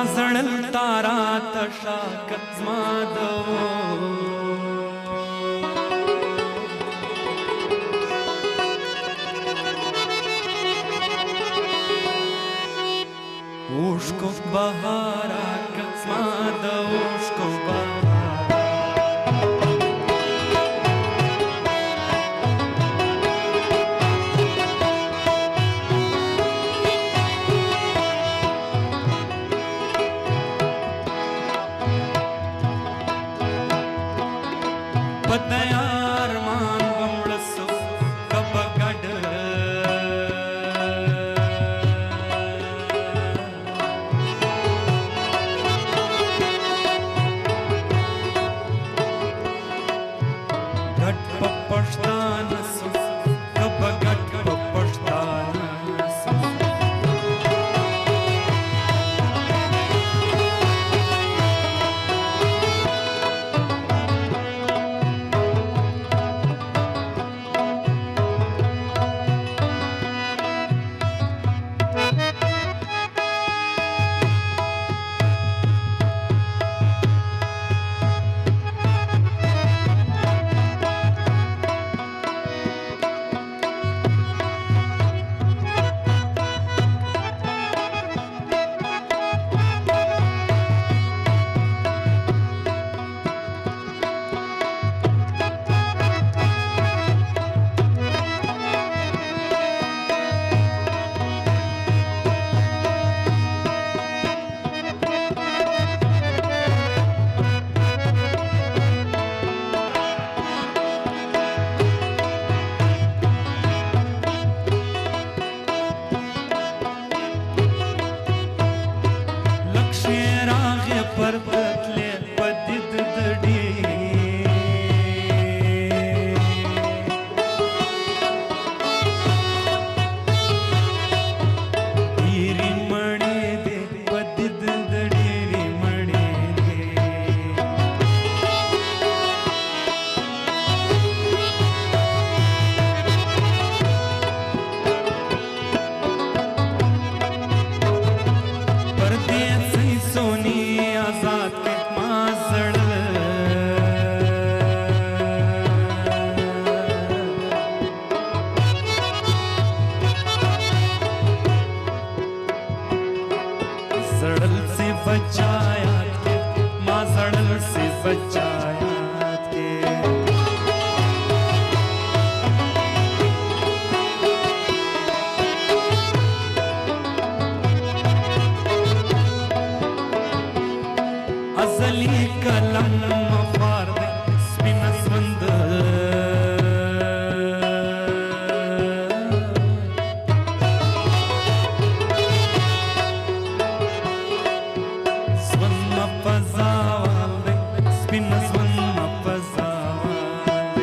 माजळल तारा तशा कच्मादव उश्को बहारा कच्मादव उश्को बहारा पतयार मान बमड़सो कब गड गट पपष्टान सो कब गट पपष्टान सो पर्वतले पदित दडी रिमणे दे पदित दडी रिमणे दे परदेसी सोनी आजाद के माजड़ सड़ल से बचाया के माजड़ल से बचाया के अजली कलम फार्द स्पिनस्वंद स्वन्न पजावाले स्पिनस्वन्न पजावाले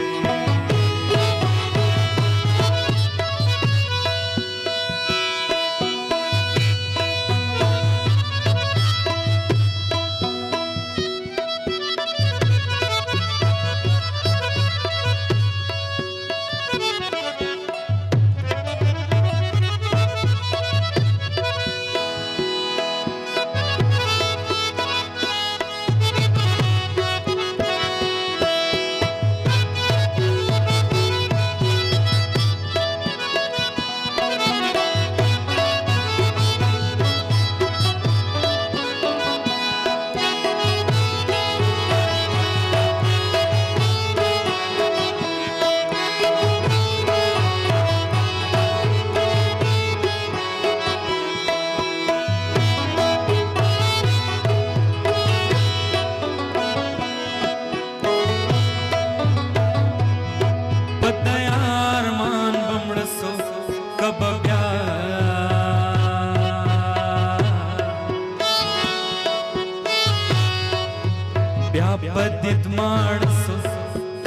व्यापदित माणसो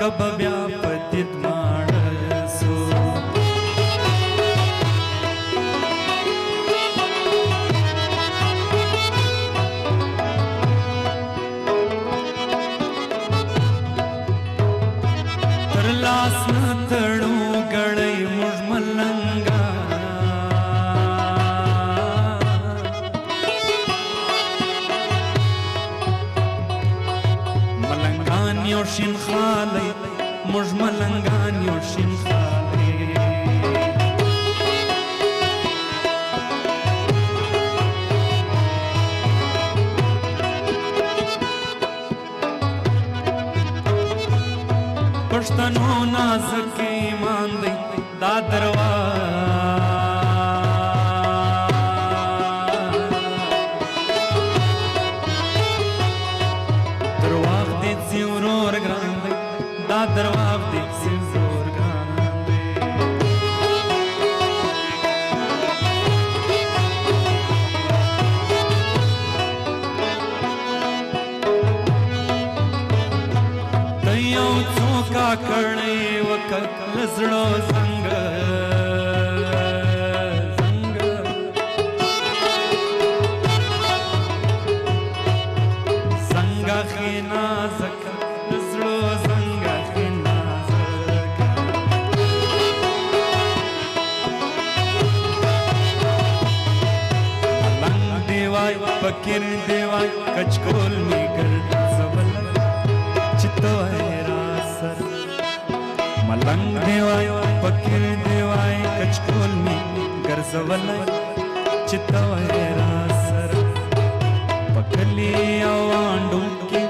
कब व्यापदित माणसो तरलास न तड़ू गड़ई मुझमलंगा یو شین خالی موږ ملنګان یو شین خالی پښتنو نازک ایمان دی دا درواغ دی سی ورور ګران دی دا درواغ دی سی ورور ګران دی ته یو څوکا کړی وکړ زړه څنګه څنګه خینا زکه زړه څنګه خینا زکه لنګ دیوای فکر دیوای کچکول می ګرځ سبل چتوای را سر ملنګ دیوای فکر دیوای کچکول می ګرځول چتوای را سر پکلی او انډو کې